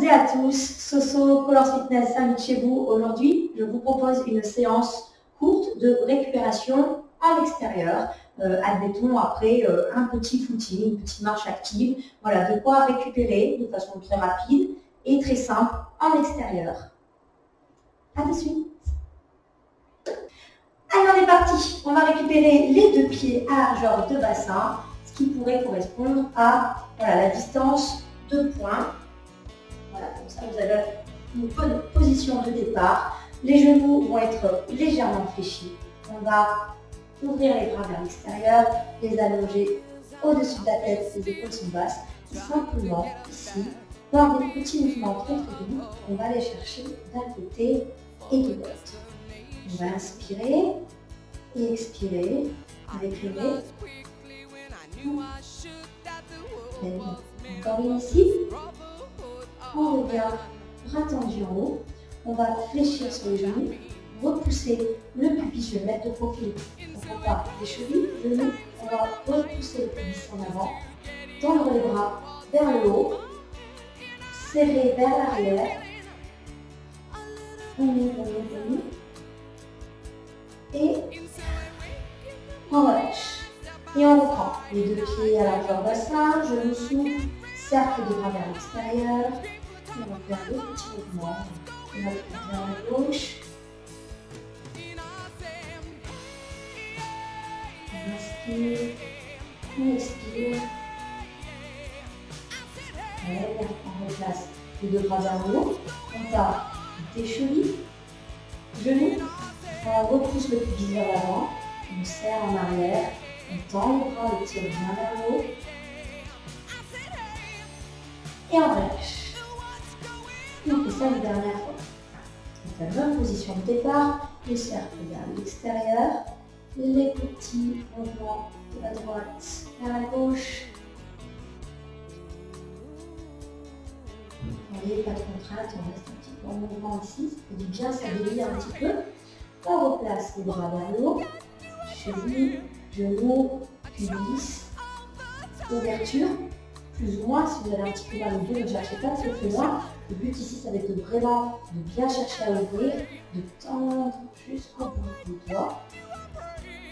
midi à tous, Soso Colors Fitness invite chez vous. Aujourd'hui, je vous propose une séance courte de récupération à l'extérieur. Admettons après un petit footing, une petite marche active. Voilà, de quoi récupérer de façon très rapide et très simple en extérieur. À de suite. Allez, on est parti. On va récupérer les deux pieds à largeur de bassin, ce qui pourrait correspondre à la distance de poing. Voilà, comme ça vous avez une bonne position de départ. Les genoux vont être légèrement fléchis. On va ouvrir les bras vers l'extérieur, les allonger au-dessus de la tête, les épaules sont basses. Et simplement, ici, dans des petits mouvements très doux, on va aller chercher d'un côté et de l'autre. On va inspirer et expirer avec le nez. Encore une ici. On revient bras tendus en haut. On va fléchir sur les genoux, repousser le pubis. Je vais mettre de profil. On va les chevilles, genoux. On va repousser le pubis en avant. Tendre les bras vers le haut. Serrer vers l'arrière. On ouvre. Et on relâche. Et on reprend. Les deux pieds à largeur bassin, genoux souples, cercle de bras vers l'extérieur. Et on va faire deux petits mouvements. On va vers la gauche. On inspire. On expire. On replace les deux bras vers le haut. On part des chevilles, genoux. On repousse le pubis vers l'avant. On serre en arrière. On tend les bras, on tire bien vers le haut. Et on relâche. Et on fait ça une dernière fois. On fait la même position de départ. Le cercle vers l'extérieur. Les petits mouvements de la droite vers la gauche. Vous voyez, pas de contrainte, on reste un petit peu en mouvement ici. Ça fait du bien, ça délire un petit peu. On replace les bras vers le haut. Cheville, genoux, pubis, ouverture, plus ou moins. Si vous avez un petit peu mal au dos, ne cherchez pas trop plus loin. Le but ici, ça va être vraiment de bien chercher à ouvrir, de tendre jusqu'au bout du doigt.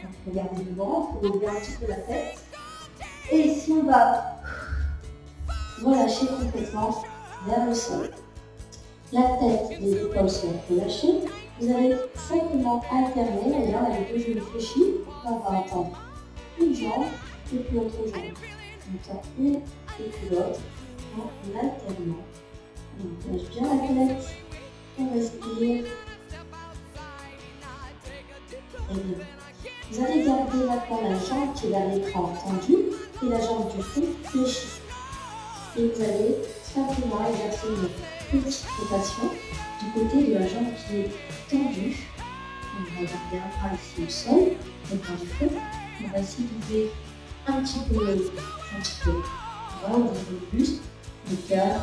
Donc, regardez devant, il faut ouvrir un petit peu la tête. Et ici, on va relâcher complètement vers le sol. La tête, les épaules sont relâchées. Vous allez simplement alterner, d'ailleurs, avec les deux genoux fléchis. Là, on va entendre une jambe et puis l'autre jambe. On entend une et puis l'autre en alternant. On lâche bien la tête, on respire. Et bien. Vous allez garder maintenant la jambe qui est vers l'écran tendue et la jambe du fond fléchie. Et vous allez simplement exercer une petite rotation du côté de la jambe qui est tendue. On va garder un bras ici au sol, le bras du fond. On va essayer d'ouvrir un petit peu. On va ouvrir le buste, le cœur.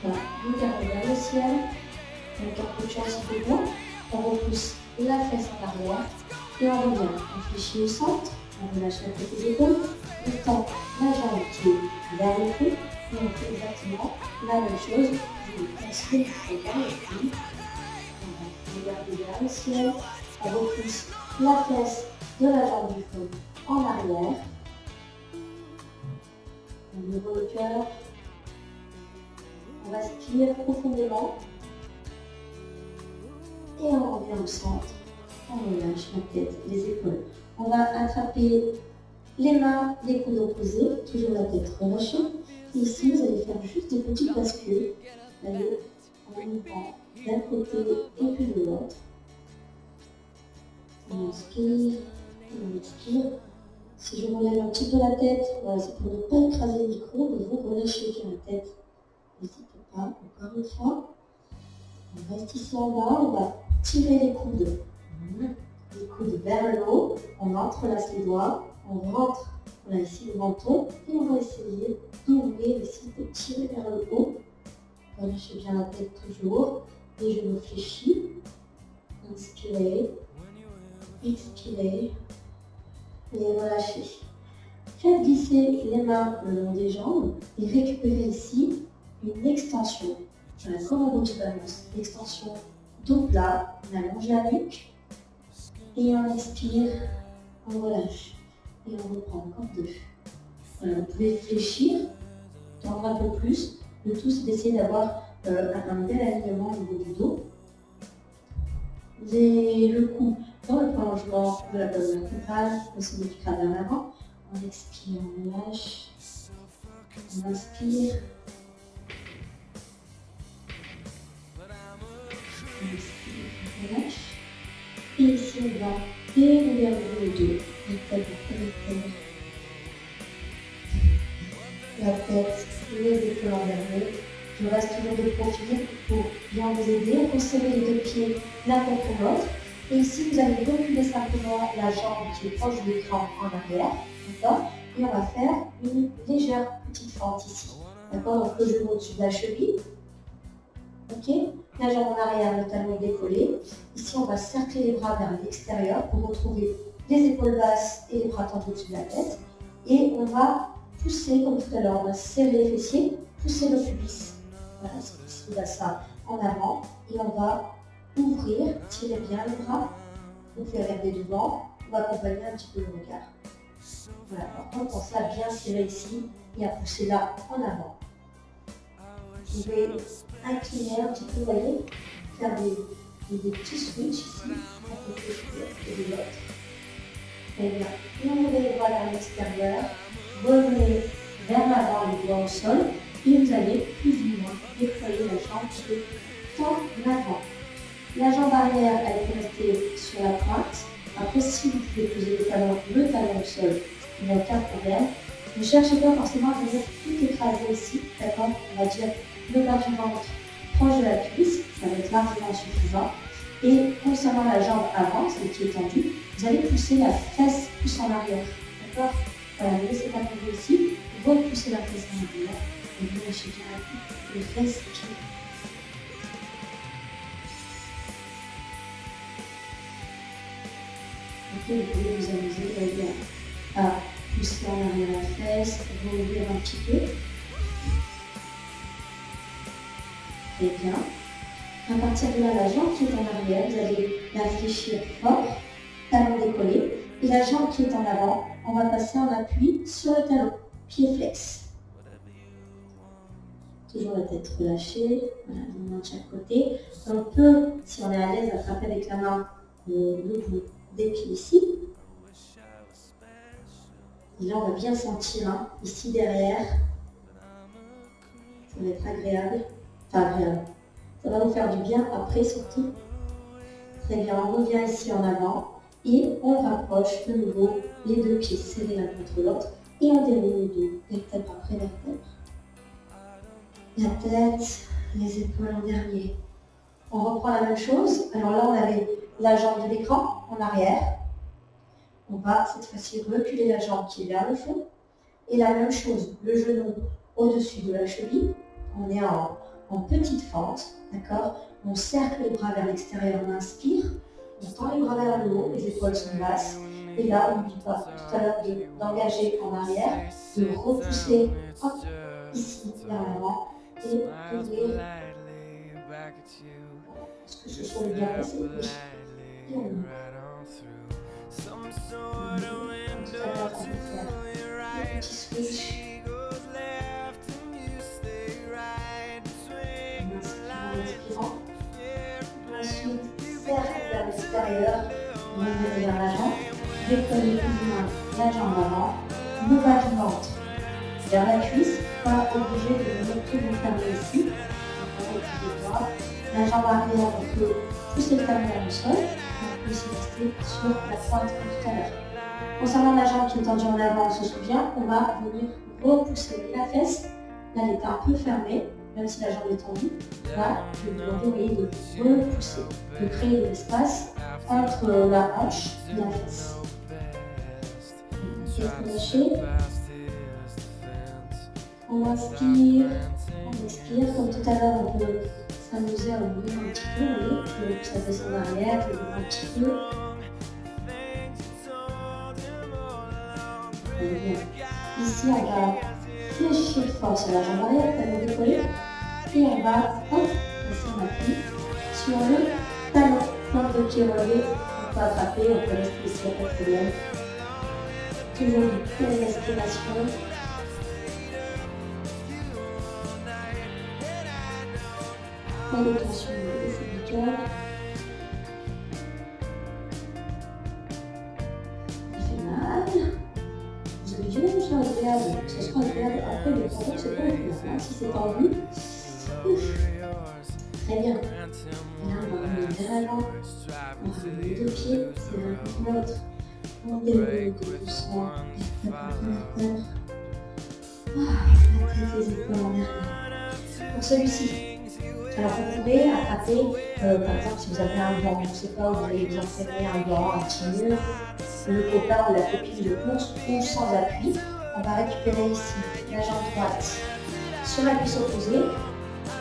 Voilà, regardez vers le ciel. Donc un peu de chance un peu loin. On repousse la fesse en arrière et on revient. On fléchit au centre, on relâche la tête des épaules. On tend la jambe qui est vers le fond. Et on fait exactement la même chose. Je vais passer vers le fond. On va regarder vers le ciel. On repousse la fesse de la jambe du fond en arrière. On ouvre le cœur. On respire profondément. Et on revient au centre. On relâche la tête, les épaules. On va attraper les mains, les coudes opposés, toujours la tête relâchée. Et ici, vous allez faire juste des petites bascules. Allez, en ouvrant d'un côté et puis de l'autre. On inspire, on expire. Si je relève un petit peu la tête, voilà, c'est pour ne pas écraser le micro, mais vous relâchez bien la tête. N'hésitez pas, encore une fois. On reste ici en bas, on va tirer les coudes vers le haut, on entrelace les doigts, on rentre, on a ici le menton, et on va essayer d'ouvrir ici, de tirer vers le haut. Relâchez bien la tête toujours, les genoux fléchis. Inspirez, expirez, et relâchez. Faites glisser les mains le long des jambes et récupérez ici une extension. Voilà, comme en haute balance. Extension dos plat, on allonge la nuque et on expire, on relâche et on reprend encore 2. Voilà, vous pouvez fléchir, tendre un peu plus. Le tout, c'est d'essayer d'avoir un bel alignement au niveau du dos. Vous avez le cou dans le prolongement de la colonne vertébrale, le sommet du crâne vers l'avant. On expire, on relâche. On inspire. On expire, on relâche. Et ici, on va dérouler le dos. La tête, les épaules en dernier. Je reste toujours de profil pour bien vous aider à conserver les deux pieds l'un contre l'autre. Et ici, vous allez reculer simplement la jambe qui est proche de l'écran en arrière. D'accord? Et on va faire une légère petite fente ici. D'accord? Donc le genou au-dessus de la cheville. Ok? La jambe en arrière, le talon est décollé. Ici, on va cercler les bras vers l'extérieur pour retrouver les épaules basses et les bras tendus au-dessus de la tête. Et on va pousser, comme tout à l'heure, on va serrer les fessiers, pousser le pubis. Voilà, on va ça en avant et on va ouvrir, tirer bien les bras, vous pouvez regarder devant, on va accompagner un petit peu le regard. Voilà, par contre, pensez à bien serrer ici et à pousser là en avant. Vous pouvez incliner un petit peu, vous voyez, faire des petits switches ici, un peu plus et de l'autre. Très bien, et on ouvre les bras vers l'extérieur, revenez vers l'avant les doigts au sol. Et vous allez plus ou moins déployer la jambe de en avant. La jambe arrière, elle peut rester sur la pointe. Après, si vous pouvez poser le talon au sol, il n'y a aucun problème. Ne cherchez pas forcément à venir tout écraser ici. D'accord? On va dire le bas du ventre proche de la cuisse. Ça va être largement suffisant. Et concernant la jambe avant, celle qui est tendue, vous allez pousser la fesse plus en arrière. D'accord? Voilà, ne laissez pas tomber ici. Repoussez la fesse en arrière. Et vous lâchez bien les fesses qui... Ok, vous pouvez vous amuser à pousser en arrière la fesse, rouvrir un petit peu. Très bien. À partir de là, la jambe qui est en arrière, vous allez la fléchir fort, talon décollé. Et la jambe qui est en avant, on va passer en appui sur le talon, pied flex. Toujours la tête relâchée, voilà, les mains de chaque côté. On peut, si on est à l'aise, attraper avec la main le bout des pieds ici. Et là, on va bien sentir, hein, ici derrière. Ça va être agréable. Enfin, agréable. Ça va nous faire du bien après, surtout. Très bien, on revient ici en avant. Et on rapproche de nouveau les deux pieds serrés l'un contre l'autre. Et on déroule le dos, vertèbre après vertèbre. La tête, les épaules en dernier. On reprend la même chose. Alors là, on avait la jambe de l'écran en arrière. On va cette fois-ci reculer la jambe qui est vers le fond. Et la même chose, le genou au-dessus de la cheville. On est en petite fente, d'accord? On cercle les bras vers l'extérieur, on inspire. On tend les bras vers le haut, les épaules sont basses. Et là, on n'oublie pas tout à l'heure d'engager en arrière, de repousser hop, ici vers l'avant. Et d'ouvrir. Est-ce que ce sont les bien passés? Oui. Et on ouvre. Comme tout à l'heure, on peut faire des petits switches. En inspirant. Ensuite, cercle vers l'extérieur. Revenez vers la jambe. Décollez plus ou moins la jambe avant. Le bas du ventre vers la cuisse. Pas obligé de venir tout vous fermer ici. La jambe arrière, on peut pousser le talon vers le sol. On peut aussi rester sur la pointe comme tout à l'heure. Concernant la jambe qui est tendue en avant, on se souvient, on va venir repousser la fesse. Là, elle est un peu fermée, même si la jambe est tendue. Là, je vais vous demander de repousser, de créer de l'espace entre la hanche et la fesse. Lâcher. On inspire, on expire. Comme tout à l'heure, on peut s'amuser à ouvrir un petit peu, vous voyez, ça descend en arrière, je ouvre un petit peu. Et bien. Ici, on va fléchir fort sur la jambe arrière, talon décollé. Et on va, hop, passer en appui sur le talon. Tente de pied relevé, on peut attraper, on peut rester ici, il n'y a pas de problème. Toujours une belle respiration. Pas de tension au niveau du cœur. Il fait mal. Vous avez du mal à faire agréable, que ce soit agréable après le temps, c'est pas agréable. Si c'est tendu, ouf. Très bien. Et là, on va revenir vers l'avant. On ramène les deux pieds, c'est l'un contre l'autre. On déroule doucement. La tête, les épaules en arrière. Pour celui-ci, alors vous pouvez attraper, par exemple, si vous avez un banc, je ne sais pas, vous allez vous entraîner un banc, un petit mur, le copain ou la copine de course ou sans appui. On va récupérer ici la jambe droite sur la cuisse opposée,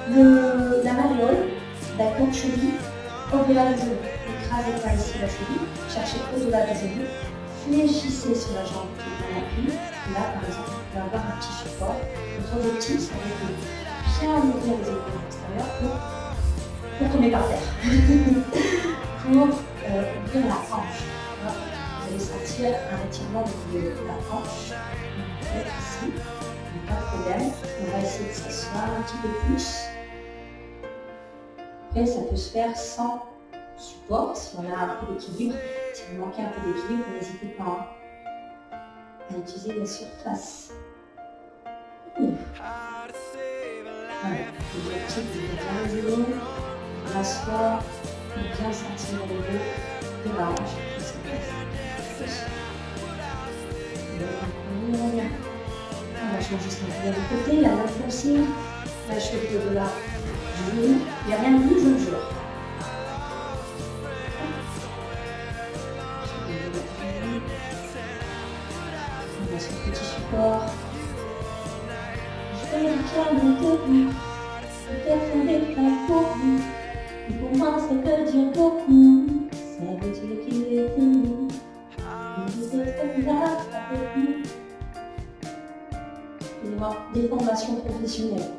la malléole, d'accord, cheville, au-delà du genou. N'écrasez pas ici la cheville, cherchez au-delà du genou, fléchissez sur la jambe qui est en appui. Là, par exemple, vous pouvez avoir un petit support. Votre objectif, ça va être de bien ouvrir les épaules extérieures pour tomber par terre, pour ouvrir la hanche. Vous allez sentir un étirement de la hanche. Peut-être ici, pas de problème. On va essayer de s'asseoir un petit peu plus. Après, ça peut se faire sans support, si on a un peu d'équilibre. Si vous manquez un peu d'équilibre, n'hésitez pas à utiliser la surface. Voilà, l'objectif de bien le genou, de m'asseoir, de bien sentir le haut de la hanche qui se place. On va changer ce qu'on fait de côté, la main aussi, la cheville au-delà du genou. Il n'y a rien de plus, je le jure. On va sur le petit support. Je fais du calme de vous, peut-être on n'est pas pour vous. Et pour moi, ça veut dire beaucoup. Ça veut dire qu'il est pour nous. Vous êtes là avec nous. Excusez-moi, des formations professionnelles.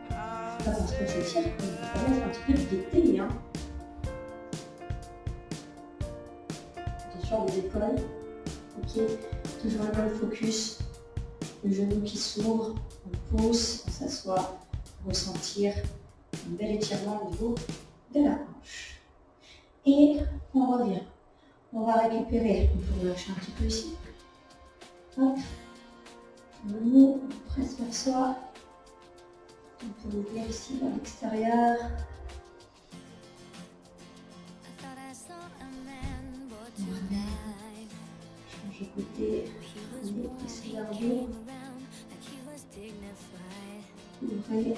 C'est pas parce que c'est cher qu'il faut mettre un petit peu de gaieté, hein. Attention aux épaules. Ok, toujours le même focus. Le genou qui s'ouvre, on pousse, on s'assoit, ressentir un bel étirement au niveau de la hanche. Et on revient. On va récupérer, on peut relâcher un petit peu ici. Hop. On presse vers soi. On peut ouvrir ici à l'extérieur. Change de côté. On va presser vers vous. Ouvrez.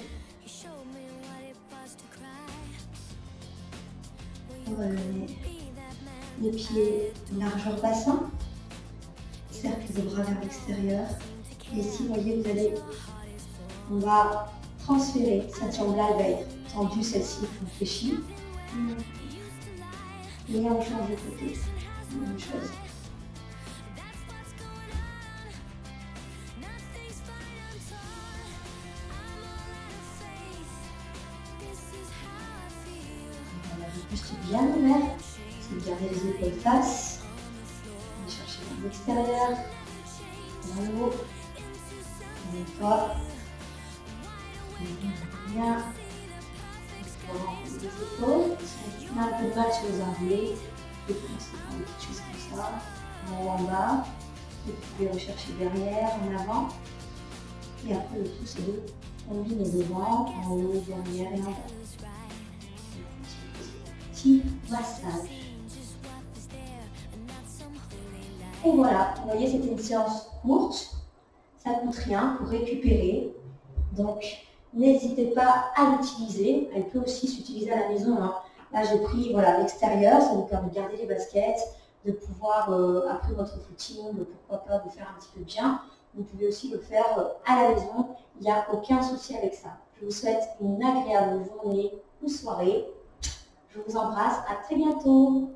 On va lever les pieds largeur bassin. Cercle de bras vers l'extérieur. Et ici, vous voyez, on va transférer cette jambe-là, elle va être tendue, celle-ci, on fléchit. Et on change de côté. Même chose. On va le buste bien ouvert. C'est de garder les épaules face. On va chercher vers l'extérieur. Vers le haut. Une fois. Bien. On va remplir les épaules. Si on a un peu de mal sur les armées, vous pouvez commencer par des petites choses comme ça. En haut, en bas. Vous pouvez rechercher derrière, en avant. Et après, le tout, c'est de combiner devant, en haut, derrière et en bas. Petit massage. Et voilà, vous voyez, c'était une séance courte. Ça ne coûte rien pour récupérer. Donc, n'hésitez pas à l'utiliser. Elle peut aussi s'utiliser à la maison, hein. Là, j'ai pris voilà, l'extérieur. Ça vous permet de garder les baskets, de pouvoir, après votre footing, pourquoi pas vous faire un petit peu bien. Vous pouvez aussi le faire à la maison. Il n'y a aucun souci avec ça. Je vous souhaite une agréable journée ou soirée. Je vous embrasse. À très bientôt.